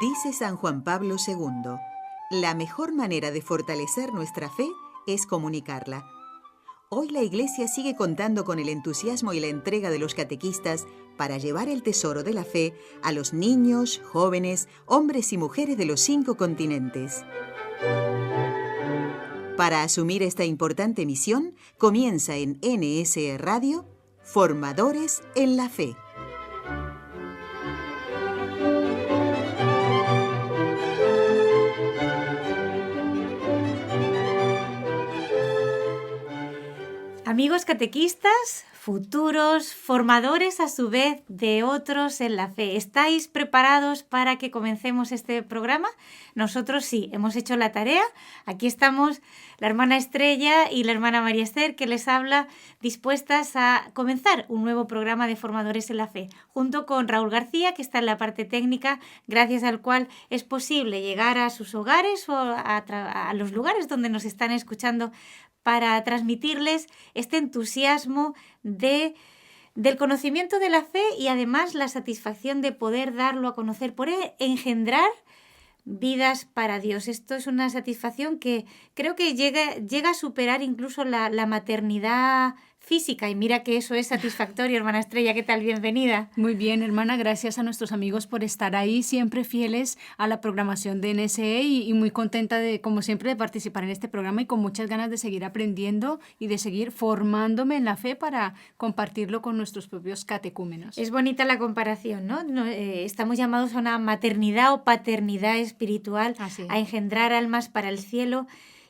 Dice San Juan Pablo II, la mejor manera de fortalecer nuestra fe es comunicarla. Hoy la Iglesia sigue contando con el entusiasmo y la entrega de los catequistas para llevar el tesoro de la fe a los niños, jóvenes, hombres y mujeres de los 5 continentes. Para asumir esta importante misión, comienza en NSE Radio, Formadores en la Fe. Amigos catequistas, futuros formadores a su vez de otros en la fe, ¿estáis preparados para que comencemos este programa? Nosotros sí, hemos hecho la tarea. Aquí estamos la hermana Estrella y la hermana María Esther, que les habla, dispuestas a comenzar un nuevo programa de formadores en la fe, junto con Raúl García, que está en la parte técnica, gracias al cual es posible llegar a sus hogares o a los lugares donde nos están escuchando para transmitirles este entusiasmo del conocimiento de la fe y además la satisfacción de poder darlo a conocer, por engendrar vidas para Dios. Esto es una satisfacción que creo que llega a superar incluso la maternidad física, y mira que eso es satisfactorio. Hermana Estrella, ¿qué tal? Bienvenida. Muy bien, hermana, gracias a nuestros amigos por estar ahí, siempre fieles a la programación de NSE y muy contenta de, como siempre, de participar en este programa y con muchas ganas de seguir aprendiendo y de seguir formándome en la fe para compartirlo con nuestros propios catecúmenos. Es bonita la comparación, ¿no? Estamos llamados a una maternidad o paternidad espiritual, a engendrar almas para el cielo.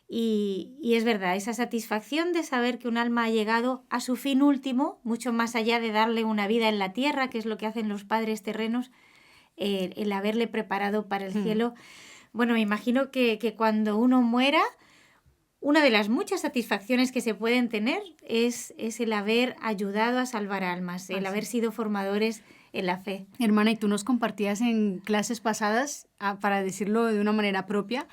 Y es verdad, esa satisfacción de saber que un alma ha llegado a su fin último, mucho más allá de darle una vida en la tierra, que es lo que hacen los padres terrenos, el haberle preparado para el cielo. Bueno, me imagino que cuando uno muera, una de las muchas satisfacciones que se pueden tener es el haber ayudado a salvar almas, el haber sido formadores en la fe. Hermana, y tú nos compartías en clases pasadas, para decirlo de una manera propia,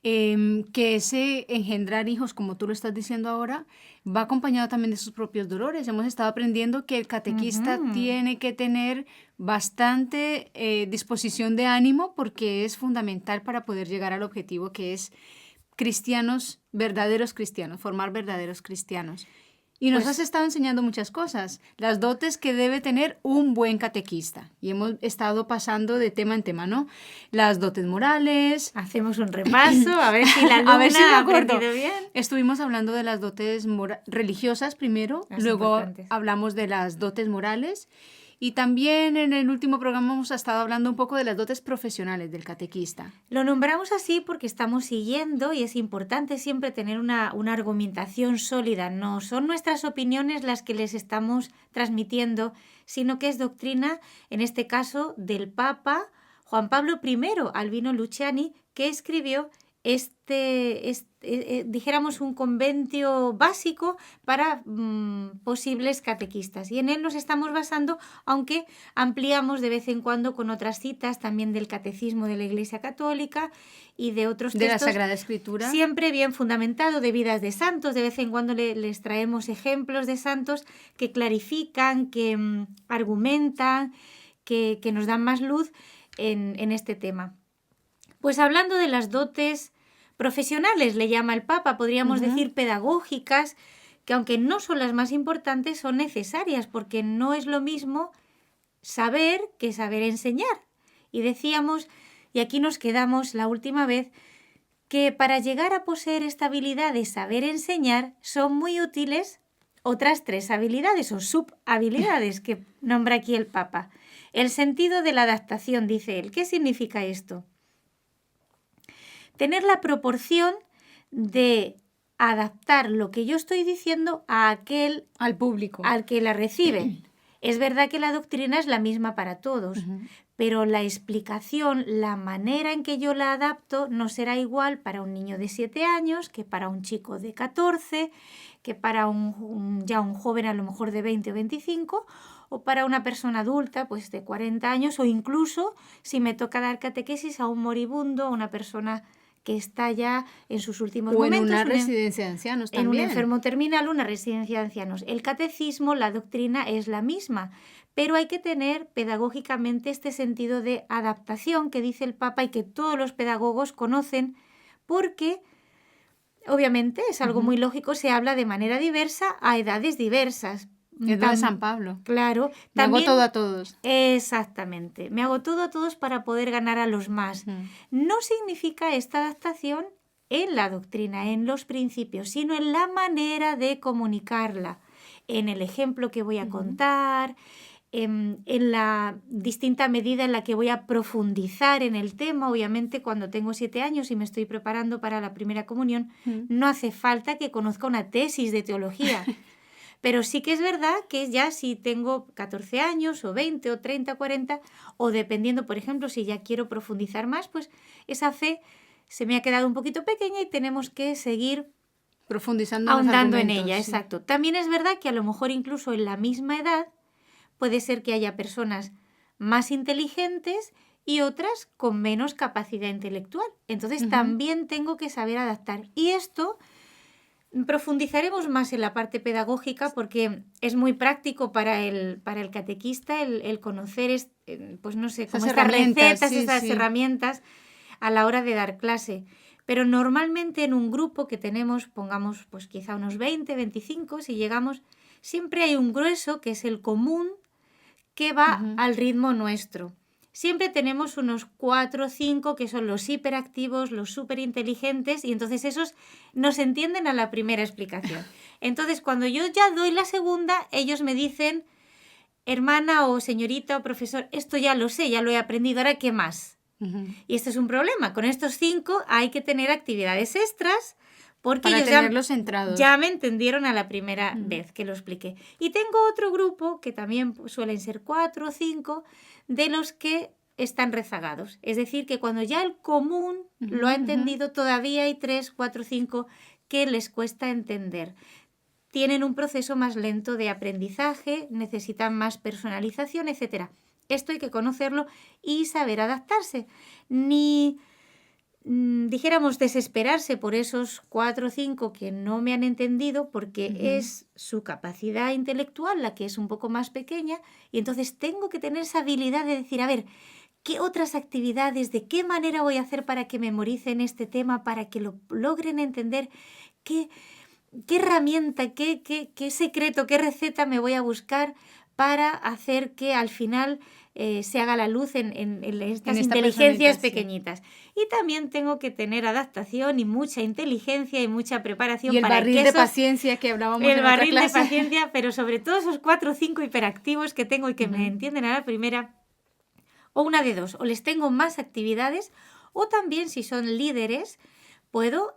que ese engendrar hijos, como tú lo estás diciendo ahora, va acompañado también de sus propios dolores. Hemos estado aprendiendo que el catequista tiene que tener bastante disposición de ánimo, porque es fundamental para poder llegar al objetivo, que es cristianos, verdaderos cristianos, formar verdaderos cristianos. Y nos has estado enseñando muchas cosas, las dotes que debe tener un buen catequista. Y hemos estado pasando de tema en tema, ¿no? Las dotes morales. Hacemos un repaso, a ver si la alumna ha aprendido bien. Estuvimos hablando de las dotes religiosas primero, luego hablamos de las dotes morales. Y también en el último programa hemos estado hablando un poco de las dotes profesionales del catequista. Lo nombramos así porque estamos siguiendo, y es importante siempre tener una argumentación sólida. No son nuestras opiniones las que les estamos transmitiendo, sino que es doctrina, en este caso, del Papa Juan Pablo I, Albino Luciani, que escribió dijéramos un conventio básico para posibles catequistas, y en él nos estamos basando, aunque ampliamos de vez en cuando con otras citas también del Catecismo de la Iglesia Católica y de otros textos. De la Sagrada Escritura. Siempre bien fundamentado, de vidas de santos. De vez en cuando les traemos ejemplos de santos que clarifican, que argumentan, que nos dan más luz en este tema. Pues hablando de las dotes profesionales, le llama el Papa, podríamos decir pedagógicas, que aunque no son las más importantes, son necesarias, porque no es lo mismo saber que saber enseñar. Y decíamos, y aquí nos quedamos la última vez, que para llegar a poseer esta habilidad de saber enseñar son muy útiles otras 3 habilidades o subhabilidades que nombra aquí el Papa. El sentido de la adaptación, dice él. ¿Qué significa esto? Tener la proporción de adaptar lo que yo estoy diciendo a al público, al que la recibe. Es verdad que la doctrina es la misma para todos, pero la explicación, la manera en que yo la adapto no será igual para un niño de 7 años que para un chico de 14, que para un joven a lo mejor de 20 o 25, o para una persona adulta pues de 40 años, o incluso si me toca dar catequesis a un moribundo, a una persona que está ya en sus últimos o momentos. En una residencia de ancianos también. En un enfermo terminal, una residencia de ancianos. El catecismo, la doctrina es la misma, pero hay que tener pedagógicamente este sentido de adaptación que dice el Papa y que todos los pedagogos conocen, porque obviamente es algo muy lógico, se habla de manera diversa a edades diversas. Es de San Pablo. Claro. Me hago todo a todos. Exactamente. Me hago todo a todos para poder ganar a los más. No significa esta adaptación en la doctrina, en los principios, sino en la manera de comunicarla, en el ejemplo que voy a contar, en la distinta medida en la que voy a profundizar en el tema. Obviamente, cuando tengo 7 años y me estoy preparando para la primera comunión, no hace falta que conozca una tesis de teología. Pero sí que es verdad que ya si tengo 14 años o 20 o 30 o 40, o dependiendo, por ejemplo, si ya quiero profundizar más, pues esa fe se me ha quedado un poquito pequeña y tenemos que seguir profundizando, ahondando en ella. Sí. Exacto. También es verdad que a lo mejor incluso en la misma edad puede ser que haya personas más inteligentes y otras con menos capacidad intelectual. Entonces también tengo que saber adaptar. Y esto profundizaremos más en la parte pedagógica porque es muy práctico para el catequista el conocer, pues no sé, como estas recetas, estas herramientas a la hora de dar clase. Pero normalmente en un grupo que tenemos, pongamos pues quizá unos 20, 25, si llegamos, siempre hay un grueso que es el común que va al ritmo nuestro. Siempre tenemos unos 4 o 5 que son los hiperactivos, los superinteligentes, y entonces esos nos entienden a la primera explicación. Entonces, cuando yo ya doy la segunda, ellos me dicen, hermana o señorita o profesor, esto ya lo sé, ya lo he aprendido, ¿ahora qué más? Y este es un problema. Con estos 5 hay que tener actividades extras porque para ellos tenerlos centrados. Ya me entendieron a la primera vez que lo expliqué. Y tengo otro grupo, que también suelen ser 4 o 5, de los que están rezagados. Es decir, que cuando ya el común lo ha entendido, todavía hay 3, 4, 5 que les cuesta entender. Tienen un proceso más lento de aprendizaje, necesitan más personalización, etc. Esto hay que conocerlo y saber adaptarse. Ni dijéramos desesperarse por esos 4 o 5 que no me han entendido, porque es su capacidad intelectual la que es un poco más pequeña, y entonces tengo que tener esa habilidad de decir, a ver, ¿qué otras actividades, de qué manera voy a hacer para que memoricen este tema, para que lo logren entender? ¿Qué herramienta, qué secreto, qué receta me voy a buscar para hacer que al final se haga la luz en estas inteligencias pequeñitas? Y también tengo que tener adaptación y mucha inteligencia y mucha preparación. Y el para barril de paciencia que hablábamos en otra clase. El barril de paciencia, pero sobre todo esos 4 o 5 hiperactivos que tengo y que me entienden a la primera, o una de dos, o les tengo más actividades, o también si son líderes, puedo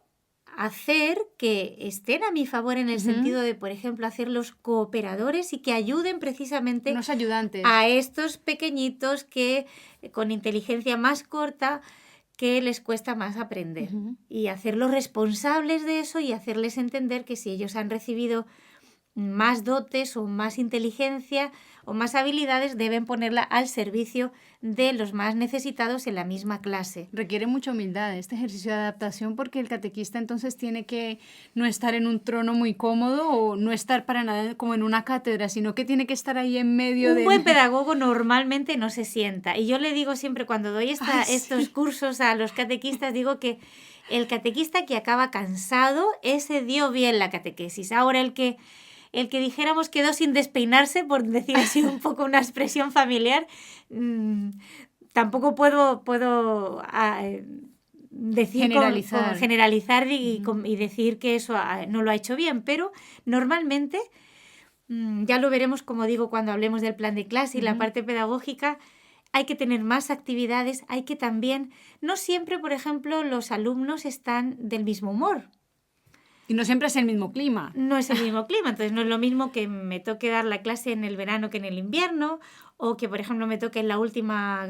hacer que estén a mi favor en el sentido de, por ejemplo, hacerlos cooperadores y que ayuden precisamente unos ayudantes a estos pequeñitos que con inteligencia más corta que les cuesta más aprender, y hacerlos responsables de eso y hacerles entender que si ellos han recibido más dotes o más inteligencia o más habilidades, deben ponerla al servicio de los más necesitados en la misma clase. Requiere mucha humildad este ejercicio de adaptación, porque el catequista entonces tiene que no estar en un trono muy cómodo o no estar para nada como en una cátedra, sino que tiene que estar ahí en medio de... Un buen pedagogo normalmente no se sienta. Y yo le digo siempre cuando doy estos cursos a los catequistas, digo que el catequista que acaba cansado, ese dio bien la catequesis. Ahora el que dijéramos quedó sin despeinarse, por decir así un poco una expresión familiar, tampoco puedo decir generalizar y decir que eso no lo ha hecho bien, pero normalmente, ya lo veremos, como digo, cuando hablemos del plan de clase y la parte pedagógica, hay que tener más actividades, hay que también, no siempre, por ejemplo, los alumnos están del mismo humor. Y no siempre es el mismo clima. No es el mismo clima, entonces no es lo mismo que me toque dar la clase en el verano que en el invierno, o que, por ejemplo, me toque en la última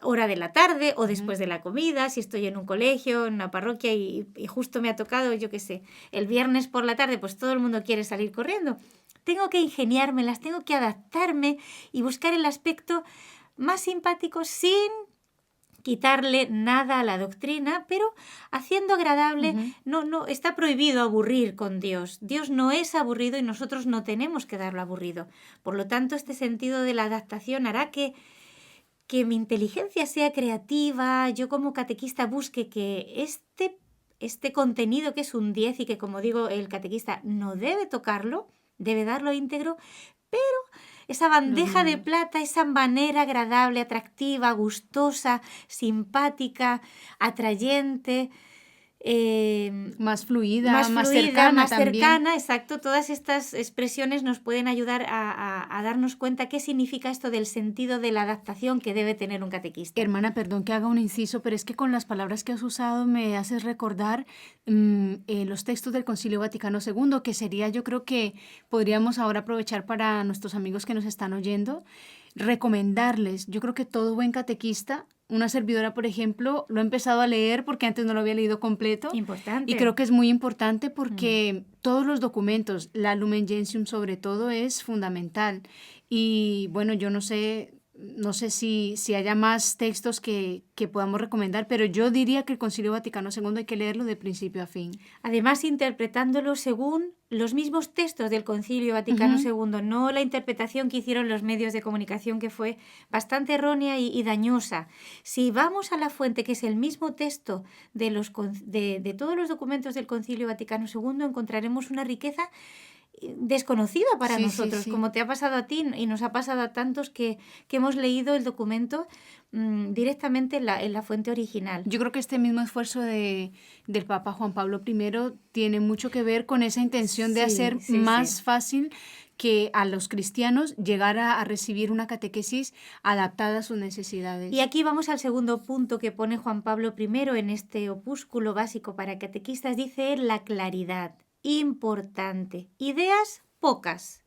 hora de la tarde o después de la comida, si estoy en un colegio, en una parroquia y justo me ha tocado, yo qué sé, el viernes por la tarde, pues todo el mundo quiere salir corriendo. Tengo que ingeniármelas, tengo que adaptarme y buscar el aspecto más simpático sin quitarle nada a la doctrina, pero haciendo agradable. No, está prohibido aburrir con Dios. Dios no es aburrido y nosotros no tenemos que darlo aburrido. Por lo tanto, este sentido de la adaptación hará que mi inteligencia sea creativa, yo como catequista busque que este contenido que es un 10 y que, como digo, el catequista no debe tocarlo, debe darlo íntegro, pero esa bandeja de plata, esa manera agradable, atractiva, gustosa, simpática, atrayente, más fluida, más cercana también. Exacto. Todas estas expresiones nos pueden ayudar a darnos cuenta qué significa esto del sentido de la adaptación que debe tener un catequista. Hermana, perdón que haga un inciso, pero es que con las palabras que has usado me haces recordar los textos del Concilio Vaticano II, que sería, yo creo que podríamos ahora aprovechar para nuestros amigos que nos están oyendo, recomendarles. Yo creo que todo buen catequista, una servidora, por ejemplo, lo he empezado a leer porque antes no lo había leído completo. Importante. Y creo que es muy importante porque todos los documentos, la Lumen Gentium sobre todo, es fundamental. Y bueno, yo no sé si haya más textos que podamos recomendar, pero yo diría que el Concilio Vaticano II hay que leerlo de principio a fin. Además, interpretándolo según los mismos textos del Concilio Vaticano II, no la interpretación que hicieron los medios de comunicación, que fue bastante errónea y dañosa. Si vamos a la fuente, que es el mismo texto de todos los documentos del Concilio Vaticano II, encontraremos una riqueza desconocida para nosotros, como te ha pasado a ti y nos ha pasado a tantos que hemos leído el documento directamente en la fuente original. Yo creo que este mismo esfuerzo del Papa Juan Pablo I tiene mucho que ver con esa intención de hacer más fácil que a los cristianos llegar a recibir una catequesis adaptada a sus necesidades. Y aquí vamos al segundo punto que pone Juan Pablo I en este opúsculo básico para catequistas. Dice la claridad. Importante. Ideas pocas,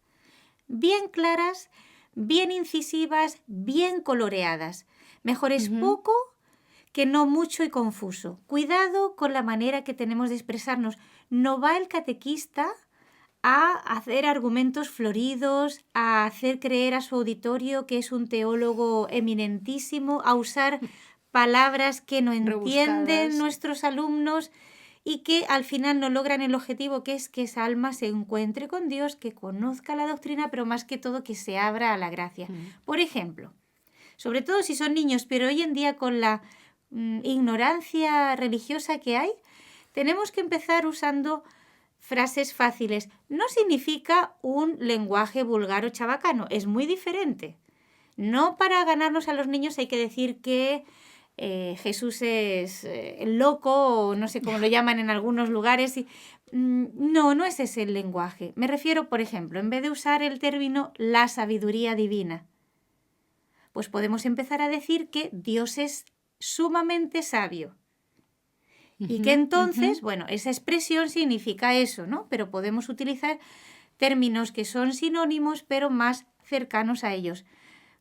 bien claras, bien incisivas, bien coloreadas. Mejor es poco que no mucho y confuso. Cuidado con la manera que tenemos de expresarnos. No va el catequista a hacer argumentos floridos, a hacer creer a su auditorio que es un teólogo eminentísimo, a usar palabras que no entienden nuestros alumnos y que al final no logran el objetivo, que es que esa alma se encuentre con Dios, que conozca la doctrina, pero más que todo que se abra a la gracia. Por ejemplo, sobre todo si son niños, pero hoy en día con la ignorancia religiosa que hay, tenemos que empezar usando frases fáciles. No significa un lenguaje vulgar o chabacano, es muy diferente. No para ganarnos a los niños hay que decir que Jesús es loco, o no sé cómo lo llaman en algunos lugares. No es ese el lenguaje. Me refiero, por ejemplo, en vez de usar el término la sabiduría divina, pues podemos empezar a decir que Dios es sumamente sabio. Y que entonces, bueno, esa expresión significa eso, ¿no? Pero podemos utilizar términos que son sinónimos, pero más cercanos a ellos.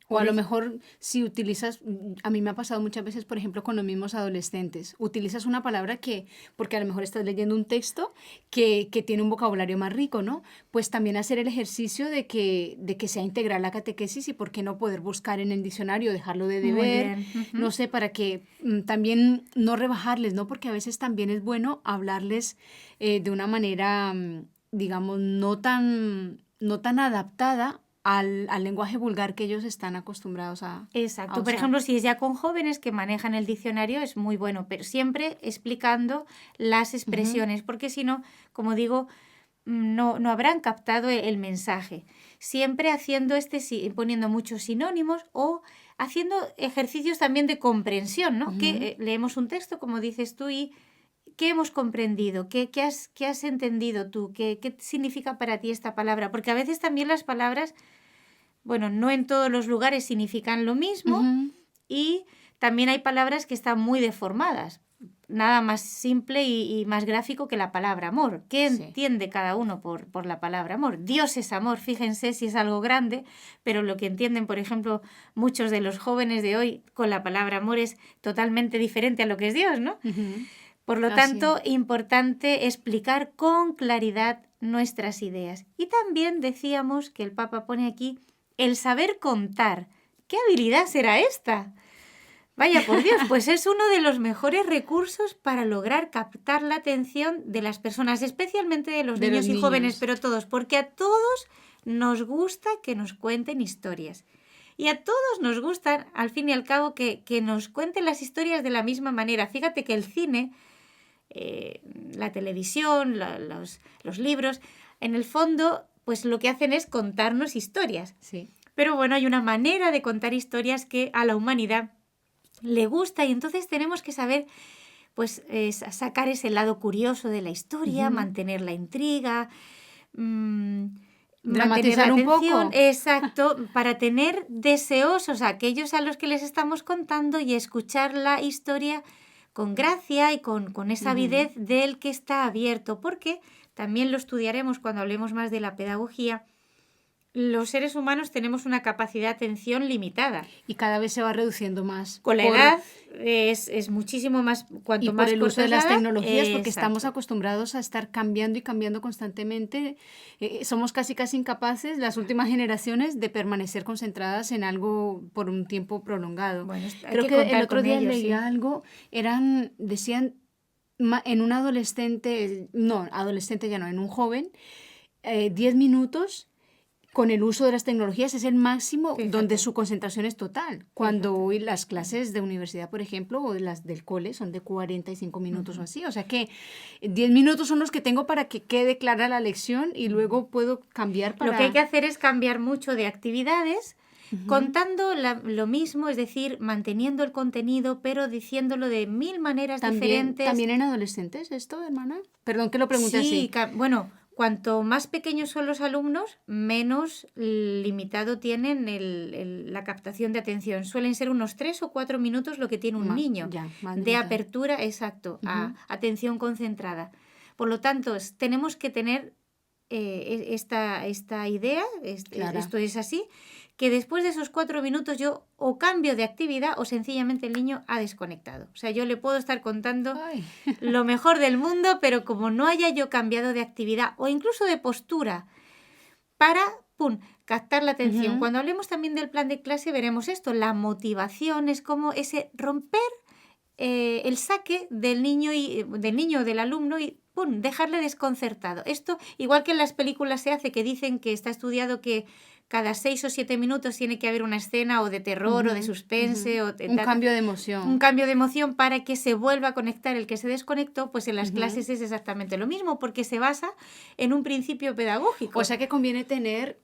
O a lo mejor si utilizas, a mí me ha pasado muchas veces, por ejemplo, con los mismos adolescentes, utilizas una palabra porque a lo mejor estás leyendo un texto que tiene un vocabulario más rico, ¿no? Pues también hacer el ejercicio de que sea integral la catequesis y por qué no poder buscar en el diccionario, dejarlo de deber, no sé, para que también no rebajarles, ¿no? Porque a veces también es bueno hablarles de una manera, digamos, no tan adaptada al lenguaje vulgar que ellos están acostumbrados a Exacto. a Por usar. ejemplo, si es ya con jóvenes que manejan el diccionario, es muy bueno, pero siempre explicando las expresiones, porque si no, como digo, no habrán captado el mensaje. Siempre haciendo poniendo muchos sinónimos o haciendo ejercicios también de comprensión, ¿no? Que leemos un texto, como dices tú, y ¿qué hemos comprendido? ¿Qué has entendido tú? ¿Qué significa para ti esta palabra? Porque a veces también las palabras, bueno, no en todos los lugares significan lo mismo y también hay palabras que están muy deformadas. Nada más simple y más gráfico que la palabra amor. ¿Qué entiende cada uno por la palabra amor? Dios es amor, fíjense si es algo grande, pero lo que entienden, por ejemplo, muchos de los jóvenes de hoy con la palabra amor es totalmente diferente a lo que es Dios, ¿no? Por lo tanto, importante explicar con claridad nuestras ideas. Y también decíamos que el Papa pone aquí el saber contar. ¿Qué habilidad será esta? Vaya, por Dios, pues es uno de los mejores recursos para lograr captar la atención de las personas, especialmente de los niños y jóvenes, pero todos, porque a todos nos gusta que nos cuenten historias. Y a todos nos gusta, al fin y al cabo, que nos cuenten las historias de la misma manera. Fíjate que el cine, la televisión, los libros, en el fondo, pues lo que hacen es contarnos historias. Sí. Pero bueno, hay una manera de contar historias que a la humanidad le gusta y entonces tenemos que saber pues sacar ese lado curioso de la historia, mantener la intriga, dramatizar un poco. Exacto, para tener deseosos a aquellos a los que les estamos contando y escuchar la historia con gracia y con esa avidez del que está abierto, porque también lo estudiaremos cuando hablemos más de la pedagogía. Los seres humanos tenemos una capacidad de atención limitada. Y cada vez se va reduciendo más. Con la edad es muchísimo más, cuanto más por el uso de las tecnologías, porque estamos exacto. acostumbrados a estar cambiando y cambiando constantemente. Somos casi incapaces, las últimas generaciones, de permanecer concentradas en algo por un tiempo prolongado. Bueno, creo que el otro día leí algo, decían en un adolescente, en un joven, 10 minutos con el uso de las tecnologías es el máximo. Fíjate. Donde su concentración es total. Cuando hoy las clases de universidad, por ejemplo, o las del cole son de 45 minutos o así. O sea que 10 minutos son los que tengo para que quede clara la lección y luego puedo cambiar para... Lo que hay que hacer es cambiar mucho de actividades, contando lo mismo, es decir, manteniendo el contenido, pero diciéndolo de 1000 maneras diferentes. ¿También en adolescentes esto, hermana? Perdón que lo pregunte así. Sí, bueno... Cuanto más pequeños son los alumnos, menos limitado tienen la captación de atención. Suelen ser unos 3 o 4 minutos lo que tiene un niño de apertura, exacto, a atención concentrada. Por lo tanto, tenemos que tener esta idea, esto es así, que después de esos 4 minutos yo o cambio de actividad o sencillamente el niño ha desconectado. O sea, yo le puedo estar contando lo mejor del mundo, pero como no haya yo cambiado de actividad o incluso de postura para, captar la atención. Cuando hablemos también del plan de clase veremos esto. La motivación es como ese romper el saque del niño o del alumno y dejarle desconcertado. Esto, igual que en las películas se hace, que dicen que está estudiado que cada 6 o 7 minutos tiene que haber una escena o de terror o de suspense. Un cambio de emoción. Un cambio de emoción para que se vuelva a conectar el que se desconectó, pues en las clases es exactamente lo mismo, porque se basa en un principio pedagógico. O sea que conviene tener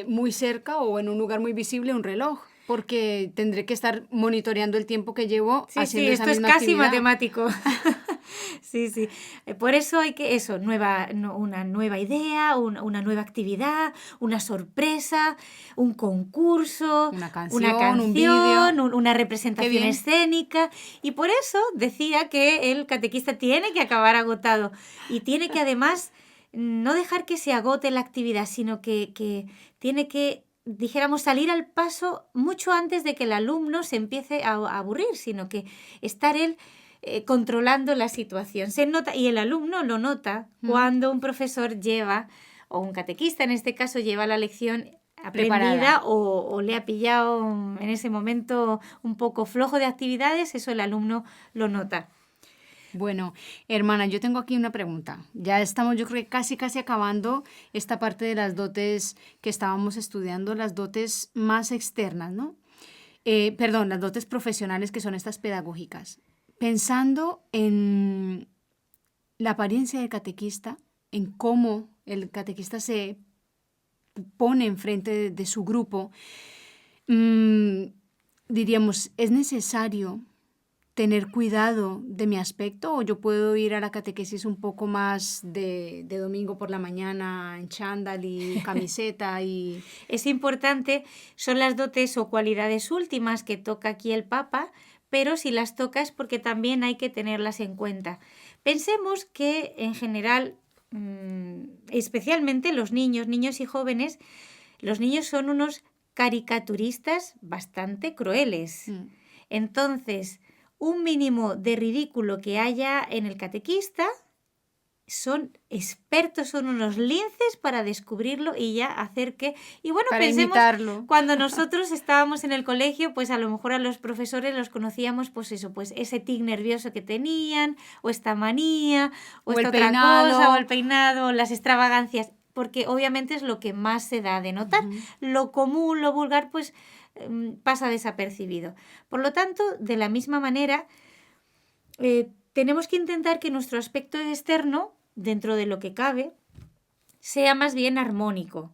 muy cerca o en un lugar muy visible un reloj, porque tendré que estar monitoreando el tiempo que llevo haciendo esa misma actividad. Esto es casi matemático. Sí. Por eso hay que una nueva idea, una nueva actividad, una sorpresa, un concurso, una canción, un vídeo, una representación escénica. Y por eso decía que el catequista tiene que acabar agotado y tiene que además no dejar que se agote la actividad, sino que tiene que, dijéramos, salir al paso mucho antes de que el alumno se empiece a aburrir, sino que estar él controlando la situación. Se nota, y el alumno lo nota cuando un profesor lleva, o un catequista en este caso, lleva la lección aprendida o le ha pillado en ese momento un poco flojo de actividades, eso el alumno lo nota. Bueno, hermana, yo tengo aquí una pregunta. Ya estamos, yo creo que casi acabando esta parte de las dotes que estábamos estudiando, las dotes más externas, ¿no? Las dotes profesionales, que son estas pedagógicas. Pensando en la apariencia del catequista, en cómo el catequista se pone enfrente de su grupo, diríamos, ¿es necesario tener cuidado de mi aspecto o yo puedo ir a la catequesis un poco más de domingo por la mañana en chándal y camiseta? Y es importante, son las dotes o cualidades últimas que toca aquí el Papa, pero si las toca es porque también hay que tenerlas en cuenta. Pensemos que en general, especialmente los niños y jóvenes, los niños son unos caricaturistas bastante crueles. Entonces, un mínimo de ridículo que haya en el catequista son expertos, son unos linces para descubrirlo y ya hacer que... Y bueno, Para pensemos, imitarlo. cuando nosotros estábamos en el colegio, pues a lo mejor a los profesores los conocíamos, pues eso, pues ese tic nervioso que tenían, o esta manía, o esta el otra peinado. cosa, o el peinado, o las extravagancias, porque obviamente es lo que más se da de notar. Lo común, lo vulgar, pues pasa desapercibido. Por lo tanto, de la misma manera, tenemos que intentar que nuestro aspecto externo, dentro de lo que cabe, sea más bien armónico.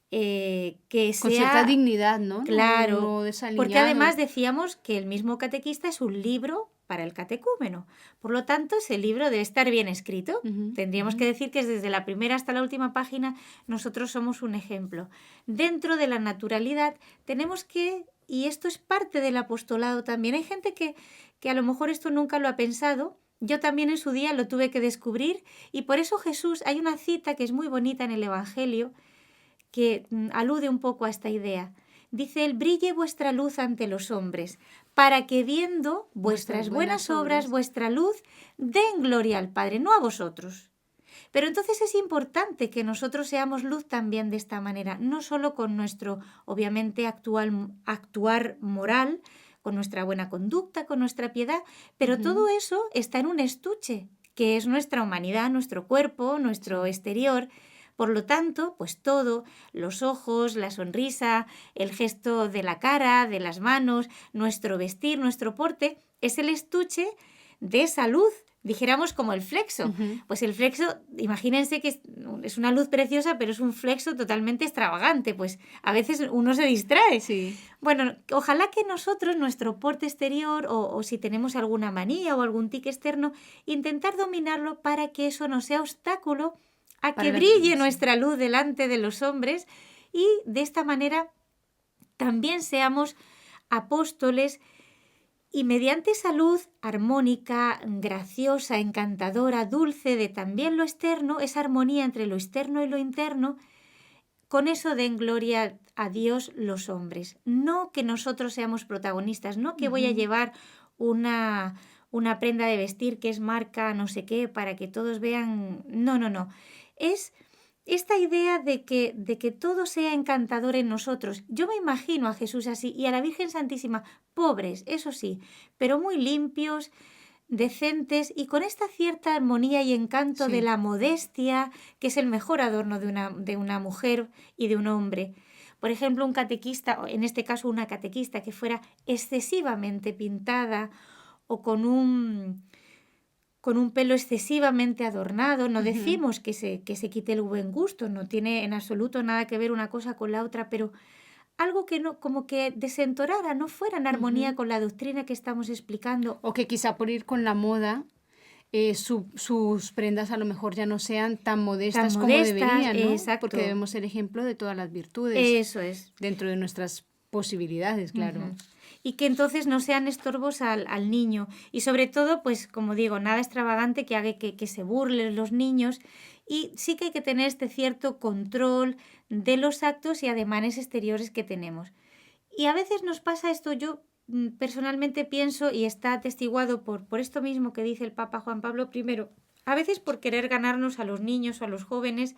Que Con sea, cierta dignidad, ¿no? Claro, No desaliñado. porque además decíamos que el mismo catequista es un libro para el catecúmeno. Por lo tanto, ese libro debe estar bien escrito. Tendríamos que decir que desde la primera hasta la última página nosotros somos un ejemplo. Dentro de la naturalidad tenemos que, y esto es parte del apostolado también, hay gente que a lo mejor esto nunca lo ha pensado. Yo también en su día lo tuve que descubrir y por eso Jesús, hay una cita que es muy bonita en el Evangelio que alude un poco a esta idea. Dice él, brille vuestra luz ante los hombres, para que viendo vuestras buenas obras, vuestra luz, den gloria al Padre, no a vosotros. Pero entonces es importante que nosotros seamos luz también de esta manera, no solo con nuestro, obviamente, actuar moral, con nuestra buena conducta, con nuestra piedad, pero todo eso está en un estuche, que es nuestra humanidad, nuestro cuerpo, nuestro exterior. Por lo tanto, pues todo, los ojos, la sonrisa, el gesto de la cara, de las manos, nuestro vestir, nuestro porte, es el estuche de esa luz, dijéramos como el flexo. Pues el flexo, imagínense que es una luz preciosa, pero es un flexo totalmente extravagante, pues a veces uno se distrae. Sí. Bueno, ojalá que nosotros, nuestro porte exterior, o si tenemos alguna manía o algún tic externo, intentar dominarlo para que eso no sea obstáculo a que brille nuestra luz delante de los hombres y de esta manera también seamos apóstoles y mediante esa luz armónica, graciosa, encantadora, dulce de también lo externo, esa armonía entre lo externo y lo interno, con eso den gloria a Dios los hombres. No que nosotros seamos protagonistas, no que voy a llevar una prenda de vestir que es marca no sé qué para que todos vean... No. Es esta idea de que todo sea encantador en nosotros. Yo me imagino a Jesús así y a la Virgen Santísima, pobres, eso sí, pero muy limpios, decentes y con esta cierta armonía y encanto de la modestia, que es el mejor adorno de una mujer y de un hombre. Por ejemplo, un catequista, en este caso una catequista que fuera excesivamente pintada o con un pelo excesivamente adornado, no decimos que se quite el buen gusto, no tiene en absoluto nada que ver una cosa con la otra, pero algo que no, como que desentonara, no fuera en armonía con la doctrina que estamos explicando. O que quizá por ir con la moda, sus prendas a lo mejor ya no sean tan modestas como deberían, ¿no? Exacto. Porque debemos ser ejemplo de todas las virtudes. Eso es. Dentro de nuestras posibilidades, claro. Y que entonces no sean estorbos al niño. Y sobre todo, pues como digo, nada extravagante que haga que se burlen los niños. Y sí que hay que tener este cierto control de los actos y ademanes exteriores que tenemos. Y a veces nos pasa esto, yo personalmente pienso, y está atestiguado por esto mismo que dice el Papa Juan Pablo I, a veces por querer ganarnos a los niños o a los jóvenes,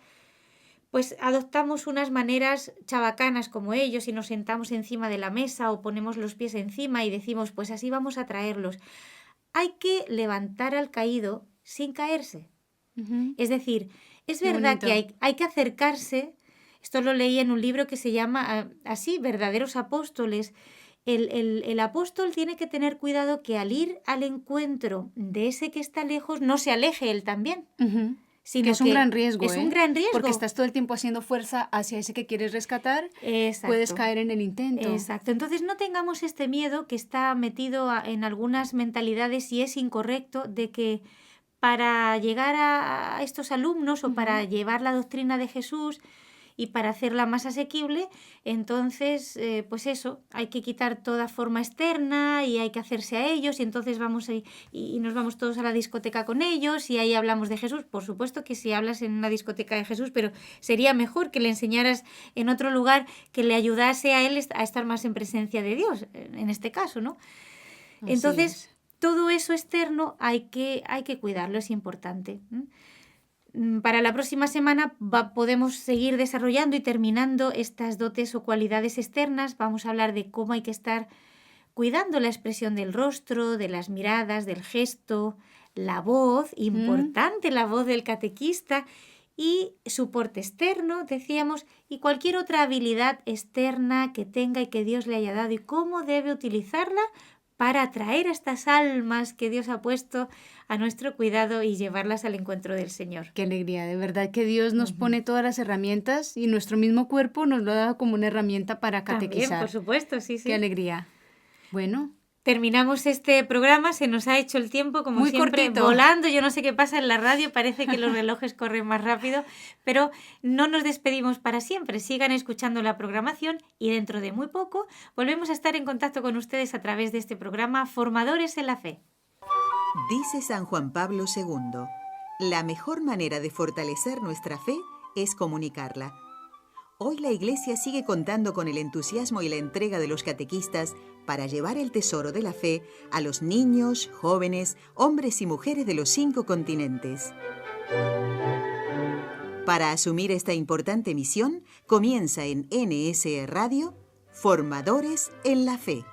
pues adoptamos unas maneras chabacanas como ellos y nos sentamos encima de la mesa o ponemos los pies encima y decimos, pues así vamos a traerlos. Hay que levantar al caído sin caerse. Es decir, es verdad que hay que acercarse. Esto lo leí en un libro que se llama así, Verdaderos Apóstoles. El apóstol tiene que tener cuidado que al ir al encuentro de ese que está lejos no se aleje él también. Sino que es un gran riesgo. Es un gran riesgo. Porque estás todo el tiempo haciendo fuerza hacia ese que quieres rescatar. Exacto. Puedes caer en el intento. Exacto. Entonces no tengamos este miedo que está metido en algunas mentalidades y es incorrecto de que para llegar a estos alumnos o para llevar la doctrina de Jesús y para hacerla más asequible, entonces, pues eso, hay que quitar toda forma externa y hay que hacerse a ellos y entonces vamos y nos vamos todos a la discoteca con ellos y ahí hablamos de Jesús. Por supuesto que si hablas en una discoteca de Jesús, pero sería mejor que le enseñaras en otro lugar que le ayudase a él a estar más en presencia de Dios, en este caso, ¿no? Entonces, todo eso externo hay que cuidarlo, es importante. Para la próxima semana podemos seguir desarrollando y terminando estas dotes o cualidades externas. Vamos a hablar de cómo hay que estar cuidando la expresión del rostro, de las miradas, del gesto, la voz, importante la voz del catequista, y su porte externo, decíamos, y cualquier otra habilidad externa que tenga y que Dios le haya dado, y cómo debe utilizarla para atraer a estas almas que Dios ha puesto a nuestro cuidado y llevarlas al encuentro del Señor. Qué alegría, de verdad que Dios nos pone todas las herramientas y nuestro mismo cuerpo nos lo ha dado como una herramienta para catequizar. También, por supuesto, sí. Qué alegría. Bueno. Terminamos este programa, se nos ha hecho el tiempo, como muy siempre, cortito. Volando. Yo no sé qué pasa en la radio, parece que los relojes corren más rápido, pero no nos despedimos para siempre. Sigan escuchando la programación y dentro de muy poco volvemos a estar en contacto con ustedes a través de este programa Formadores en la Fe. Dice San Juan Pablo II, la mejor manera de fortalecer nuestra fe es comunicarla. Hoy la Iglesia sigue contando con el entusiasmo y la entrega de los catequistas para llevar el tesoro de la fe a los niños, jóvenes, hombres y mujeres de los 5 continentes. Para asumir esta importante misión, comienza en NSE Radio, Formadores en la Fe.